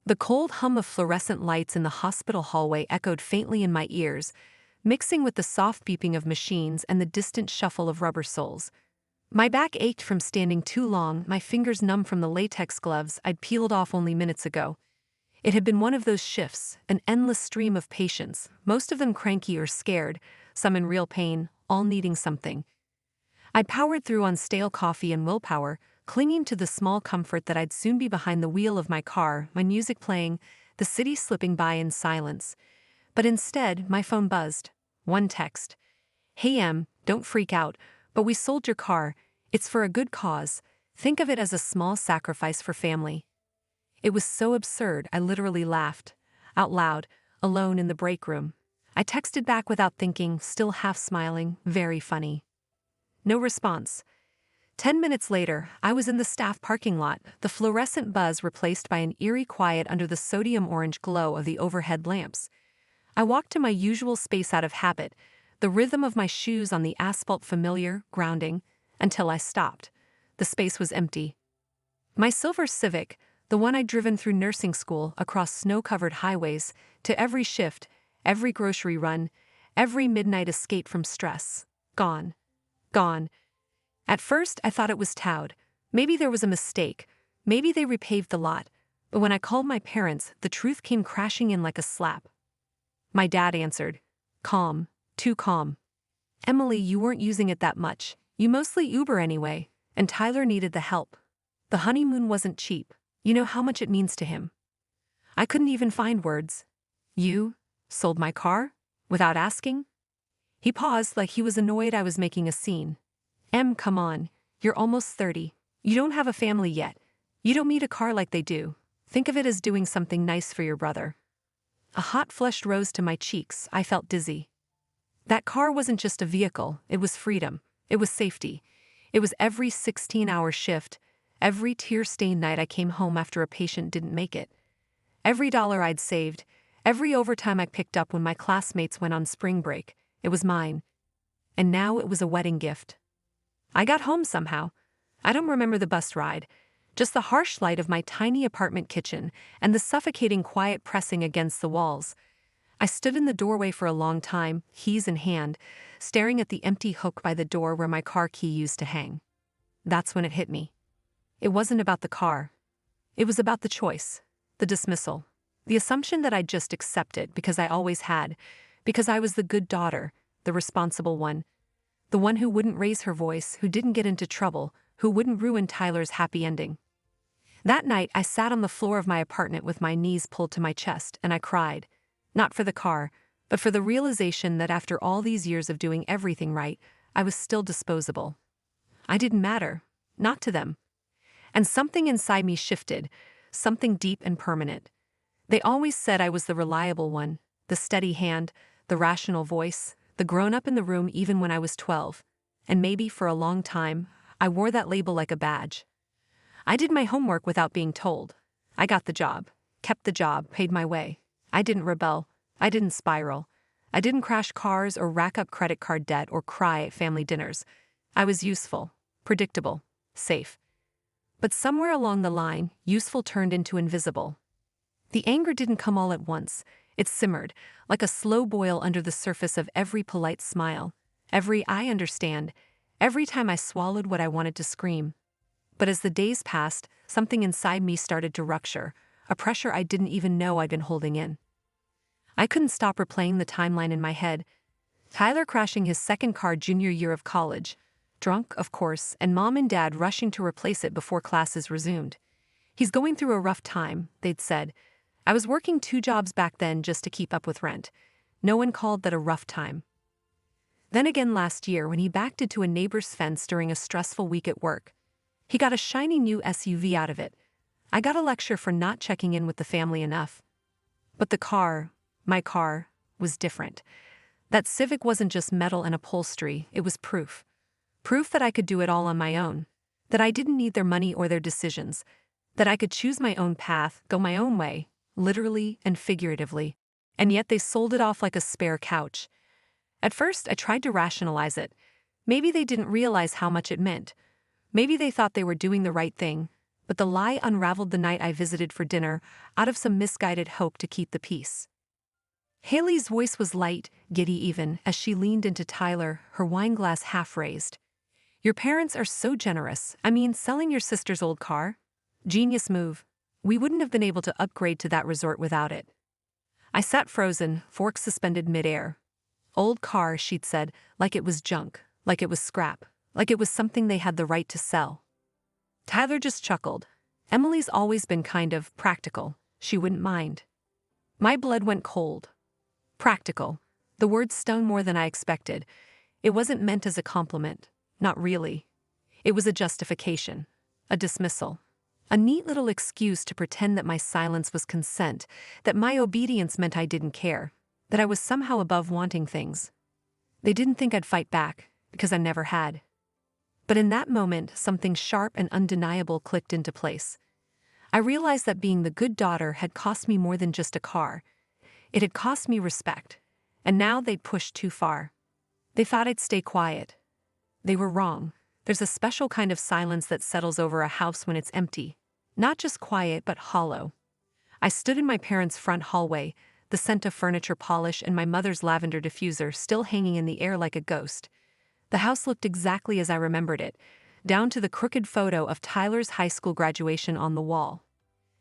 The cold hum of fluorescent lights in the hospital hallway echoed faintly in my ears, mixing with the soft beeping of machines and the distant shuffle of rubber soles. My back ached from standing too long, my fingers numb from the latex gloves I'd peeled off only minutes ago. It had been one of those shifts, an endless stream of patients, most of them cranky or scared, some in real pain, all needing something. I powered through on stale coffee and willpower, clinging to the small comfort that I'd soon be behind the wheel of my car, my music playing, the city slipping by in silence. But instead, my phone buzzed. One text. "Hey Em, don't freak out, but we sold your car. It's for a good cause. Think of it as a small sacrifice for family." It was so absurd, I literally laughed. Out loud, alone in the break room. I texted back without thinking, still half smiling, very funny. No response. 10 minutes later, I was in the staff parking lot, the fluorescent buzz replaced by an eerie quiet under the sodium orange glow of the overhead lamps. I walked to my usual space out of habit, the rhythm of my shoes on the asphalt familiar, grounding, until I stopped. The space was empty. My silver Civic, the one I'd driven through nursing school across snow-covered highways, to every shift, every grocery run, every midnight escape from stress. Gone. Gone. At first, I thought it was towed. Maybe there was a mistake. Maybe they repaved the lot. But when I called my parents, the truth came crashing in like a slap. My dad answered. Calm. Too calm. "Emily, you weren't using it that much. You mostly Uber anyway. And Tyler needed the help. The honeymoon wasn't cheap. You know how much it means to him." I couldn't even find words. "You sold my car? Without asking?" He paused like he was annoyed I was making a scene. "Em, come on. You're almost 30. You don't have a family yet. You don't need a car like they do. Think of it as doing something nice for your brother." A hot flush rose to my cheeks. I felt dizzy. That car wasn't just a vehicle, it was freedom. It was safety. It was every 16-hour shift, every tear-stained night I came home after a patient didn't make it. Every dollar I'd saved, every overtime I picked up when my classmates went on spring break, it was mine. And now it was a wedding gift. I got home somehow. I don't remember the bus ride, just the harsh light of my tiny apartment kitchen and the suffocating quiet pressing against the walls. I stood in the doorway for a long time, keys in hand, staring at the empty hook by the door where my car key used to hang. That's when it hit me. It wasn't about the car. It was about the choice, the dismissal, the assumption that I'd just accepted because I always had, because I was the good daughter, the responsible one, the one who wouldn't raise her voice, who didn't get into trouble, who wouldn't ruin Tyler's happy ending. That night, I sat on the floor of my apartment with my knees pulled to my chest, and I cried. Not for the car, but for the realization that after all these years of doing everything right, I was still disposable. I didn't matter, not to them. And something inside me shifted, something deep and permanent. They always said I was the reliable one, the steady hand, the rational voice, the grown-up in the room even when I was 12. And maybe for a long time, I wore that label like a badge. I did my homework without being told. I got the job, kept the job, paid my way. I didn't rebel. I didn't spiral. I didn't crash cars or rack up credit card debt or cry at family dinners. I was useful, predictable, safe. But somewhere along the line, useful turned into invisible. The anger didn't come all at once. It simmered, like a slow boil under the surface of every polite smile, every "I understand," every time I swallowed what I wanted to scream. But as the days passed, something inside me started to rupture, a pressure I didn't even know I'd been holding in. I couldn't stop replaying the timeline in my head. Tyler crashing his second car junior year of college. Drunk, of course, and Mom and Dad rushing to replace it before classes resumed. "He's going through a rough time," they'd said. I was working 2 jobs back then just to keep up with rent. No one called that a rough time. Then again last year when he backed into a neighbor's fence during a stressful week at work. He got a shiny new SUV out of it. I got a lecture for not checking in with the family enough. But the car, my car, was different. That Civic wasn't just metal and upholstery, it was proof. Proof that I could do it all on my own. That I didn't need their money or their decisions. That I could choose my own path, go my own way, literally and figuratively. And yet they sold it off like a spare couch. At first, I tried to rationalize it. Maybe they didn't realize how much it meant. Maybe they thought they were doing the right thing. but the lie unraveled the night I visited for dinner, out of some misguided hope to keep the peace. Haley's voice was light, giddy even, as she leaned into Tyler, her wine glass half raised. "Your parents are so generous. I mean, selling your sister's old car? Genius move. We wouldn't have been able to upgrade to that resort without it." I sat frozen, fork suspended midair. Old car, she'd said, like it was junk, like it was scrap, like it was something they had the right to sell. Tyler just chuckled. Emily's always been kind of practical. She wouldn't mind. My blood went cold. Practical. The word stung more than I expected. It wasn't meant as a compliment. Not really. It was a justification. A dismissal. A neat little excuse to pretend that my silence was consent, that my obedience meant I didn't care, that I was somehow above wanting things. They didn't think I'd fight back, because I never had. But in that moment, something sharp and undeniable clicked into place. I realized that being the good daughter had cost me more than just a car. It had cost me respect, and now they'd pushed too far. They thought I'd stay quiet. They were wrong. There's a special kind of silence that settles over a house when it's empty. Not just quiet, but hollow. I stood in my parents' front hallway, the scent of furniture polish and my mother's lavender diffuser still hanging in the air like a ghost. The house looked exactly as I remembered it, down to the crooked photo of Tyler's high school graduation on the wall.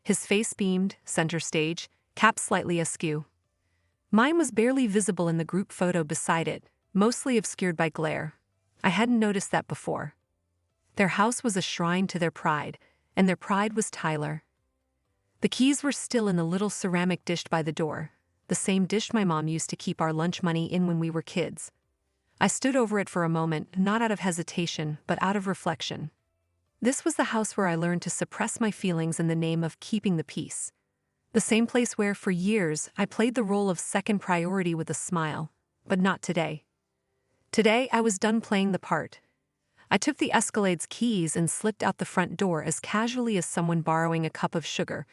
His face beamed, center stage, cap slightly askew. Mine was barely visible in the group photo beside it, mostly obscured by glare. I hadn't noticed that before. Their house was a shrine to their pride, and their pride was Tyler. The keys were still in the little ceramic dish by the door, the same dish my mom used to keep our lunch money in when we were kids. I stood over it for a moment, not out of hesitation, but out of reflection. This was the house where I learned to suppress my feelings in the name of keeping the peace. The same place where, for years, I played the role of second priority with a smile. But not today. Today, I was done playing the part. I took the Escalade's keys and slipped out the front door as casually as someone borrowing a cup of sugar.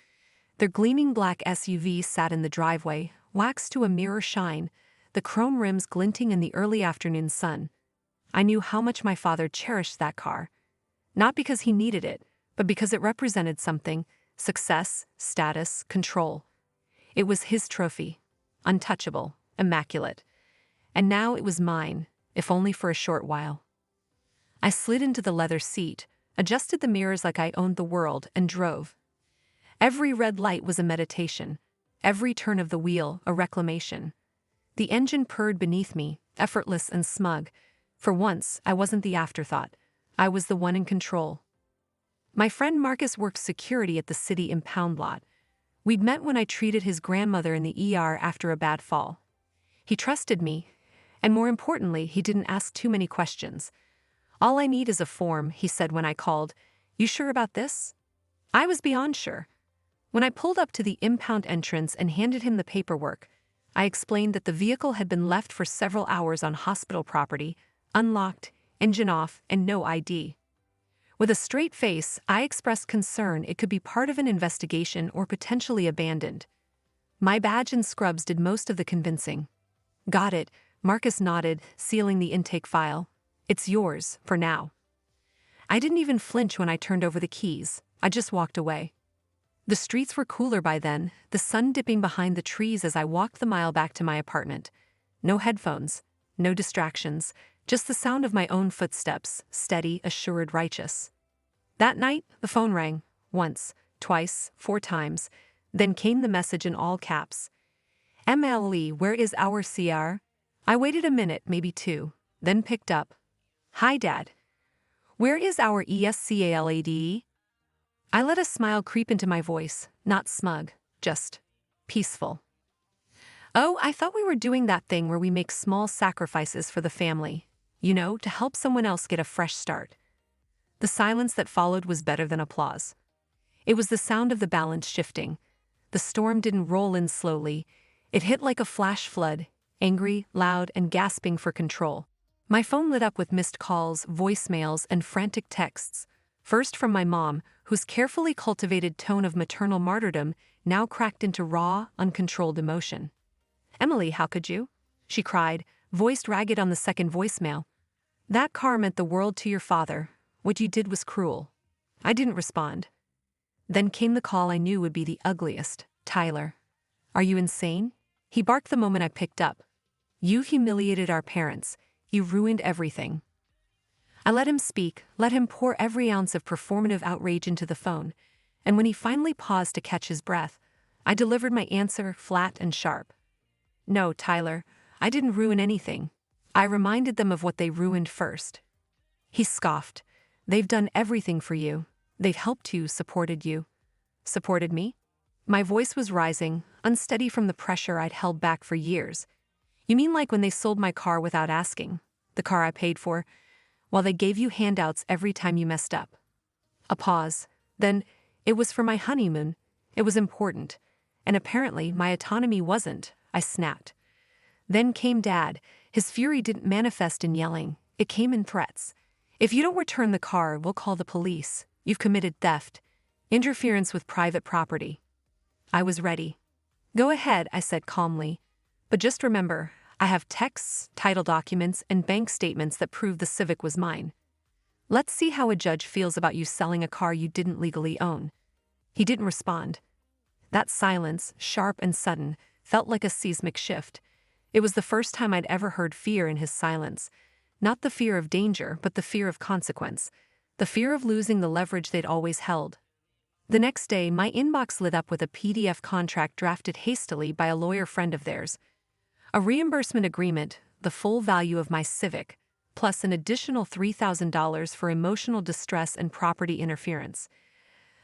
Their gleaming black SUV sat in the driveway, waxed to a mirror shine, the chrome rims glinting in the early afternoon sun. I knew how much my father cherished that car. Not because he needed it, but because it represented something: success, status, control. It was his trophy. Untouchable, immaculate. And now it was mine, if only for a short while. I slid into the leather seat, adjusted the mirrors like I owned the world, and drove. Every red light was a meditation. Every turn of the wheel, a reclamation. The engine purred beneath me, effortless and smug. For once, I wasn't the afterthought. I was the one in control. My friend Marcus worked security at the city impound lot. We'd met when I treated his grandmother in the ER after a bad fall. He trusted me, and more importantly, he didn't ask too many questions. "All I need is a form," he said when I called. "You sure about this?" I was beyond sure. When I pulled up to the impound entrance and handed him the paperwork, I explained that the vehicle had been left for several hours on hospital property, unlocked, engine off, and no ID. With a straight face, I expressed concern it could be part of an investigation or potentially abandoned. My badge and scrubs did most of the convincing. "Got it," Marcus nodded, sealing the intake file. "It's yours, for now." I didn't even flinch when I turned over the keys. I just walked away. The streets were cooler by then, the sun dipping behind the trees as I walked the mile back to my apartment. No headphones, no distractions, just the sound of my own footsteps, steady, assured, righteous. That night, the phone rang. Once, twice, 4 times. Then came the message in all caps. "MLE, where is our CR?" I waited a minute, maybe 2, then picked up. "Hi, Dad. Where is our ESCALADE?" I let a smile creep into my voice, not smug, just peaceful. "Oh, I thought we were doing that thing where we make small sacrifices for the family. You know, to help someone else get a fresh start." The silence that followed was better than applause. It was the sound of the balance shifting. The storm didn't roll in slowly. It hit like a flash flood, angry, loud, and gasping for control. My phone lit up with missed calls, voicemails, and frantic texts. First from my mom, whose carefully cultivated tone of maternal martyrdom now cracked into raw, uncontrolled emotion. "Emily, how could you?" she cried, voiced ragged on the second voicemail. "That car meant the world to your father. What you did was cruel." I didn't respond. Then came the call I knew would be the ugliest. Tyler. Are you insane? He barked the moment I picked up. You humiliated our parents. You ruined everything. I let him speak, let him pour every ounce of performative outrage into the phone, and when he finally paused to catch his breath, I delivered my answer flat and sharp. No, Tyler, I didn't ruin anything. I reminded them of what they ruined first. He scoffed. They've done everything for you. They've helped you, supported you. Supported me? My voice was rising, unsteady from the pressure I'd held back for years. You mean like when they sold my car without asking? The car I paid for, while they gave you handouts every time you messed up. A pause. Then, it was for my honeymoon. It was important. And apparently, my autonomy wasn't. I snapped. Then came Dad. His fury didn't manifest in yelling. It came in threats. If you don't return the car, we'll call the police. You've committed theft. Interference with private property. I was ready. Go ahead, I said calmly. But just remember, I have texts, title documents, and bank statements that prove the Civic was mine. Let's see how a judge feels about you selling a car you didn't legally own. He didn't respond. That silence, sharp and sudden, felt like a seismic shift. It was the first time I'd ever heard fear in his silence. Not the fear of danger, but the fear of consequence. The fear of losing the leverage they'd always held. The next day, my inbox lit up with a PDF contract drafted hastily by a lawyer friend of theirs. A reimbursement agreement, the full value of my Civic, plus an additional $3,000 for emotional distress and property interference.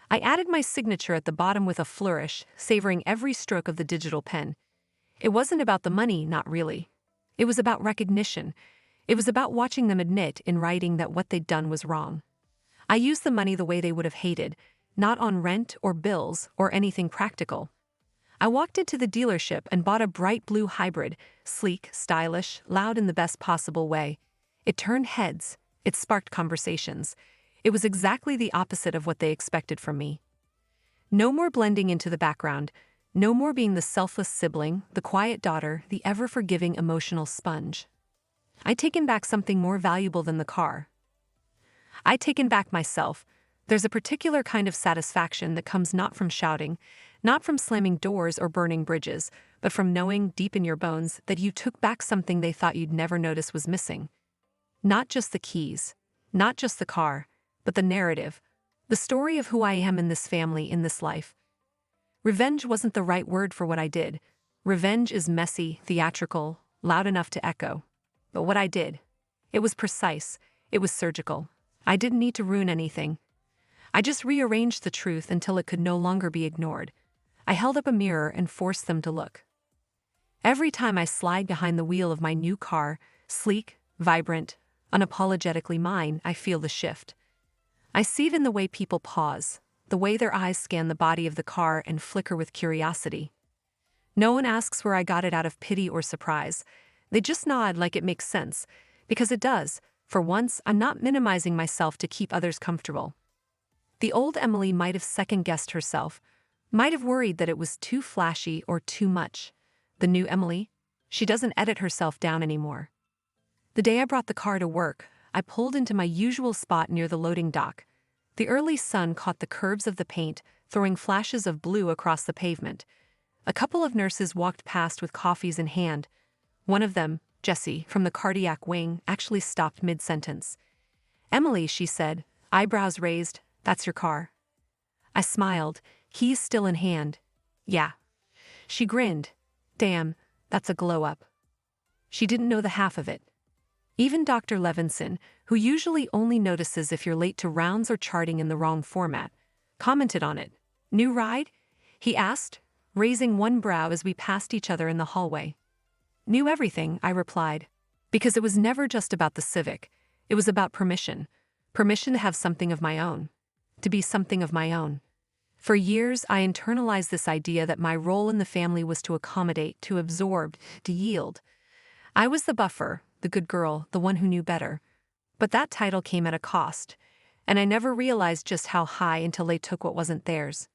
I added my signature at the bottom with a flourish, savoring every stroke of the digital pen. It wasn't about the money, not really. It was about recognition. It was about watching them admit in writing that what they'd done was wrong. I used the money the way they would have hated, not on rent or bills or anything practical. I walked into the dealership and bought a bright blue hybrid, sleek, stylish, loud in the best possible way. It turned heads. It sparked conversations. It was exactly the opposite of what they expected from me. No more blending into the background. No more being the selfless sibling, the quiet daughter, the ever-forgiving emotional sponge. I'd taken back something more valuable than the car. I'd taken back myself. There's a particular kind of satisfaction that comes not from shouting, not from slamming doors or burning bridges, but from knowing deep in your bones that you took back something they thought you'd never notice was missing. Not just the keys, not just the car, but the narrative, the story of who I am in this family, in this life. Revenge wasn't the right word for what I did. Revenge is messy, theatrical, loud enough to echo. But what I did, it was precise, it was surgical. I didn't need to ruin anything. I just rearranged the truth until it could no longer be ignored. I held up a mirror and forced them to look. Every time I slide behind the wheel of my new car, sleek, vibrant, unapologetically mine, I feel the shift. I see it in the way people pause, the way their eyes scan the body of the car and flicker with curiosity. No one asks where I got it out of pity or surprise. They just nod like it makes sense, because it does. For once, I'm not minimizing myself to keep others comfortable. The old Emily might have second-guessed herself, might have worried that it was too flashy or too much. The new Emily, she doesn't edit herself down anymore. The day I brought the car to work, I pulled into my usual spot near the loading dock. The early sun caught the curves of the paint, throwing flashes of blue across the pavement. A couple of nurses walked past with coffees in hand. One of them, Jessie, from the cardiac wing, actually stopped mid-sentence. "Emily," she said, eyebrows raised, "that's your car." I smiled, keys still in hand. "Yeah." She grinned. "Damn, that's a glow-up." She didn't know the half of it. Even Dr. Levinson, who usually only notices if you're late to rounds or charting in the wrong format, commented on it. "New ride?" he asked, raising one brow as we passed each other in the hallway. "Knew everything," I replied, because it was never just about the Civic. It was about permission. Permission to have something of my own. To be something of my own. For years, I internalized this idea that my role in the family was to accommodate, to absorb, to yield. I was the buffer, the good girl, the one who knew better. But that title came at a cost, and I never realized just how high until they took what wasn't theirs.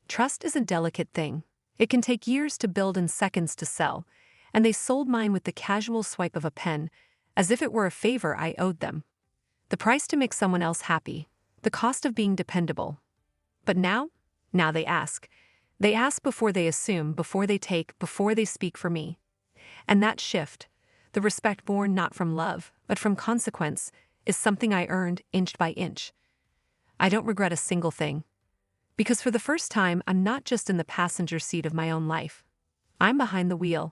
Trust is a delicate thing. It can take years to build and seconds to sell, and they sold mine with the casual swipe of a pen, as if it were a favor I owed them. The price to make someone else happy, the cost of being dependable. But now, Now they ask. They ask before they assume, before they take, before they speak for me. And that shift, the respect born not from love, but from consequence, is something I earned inch by inch. I don't regret a single thing. Because for the first time, I'm not just in the passenger seat of my own life. I'm behind the wheel.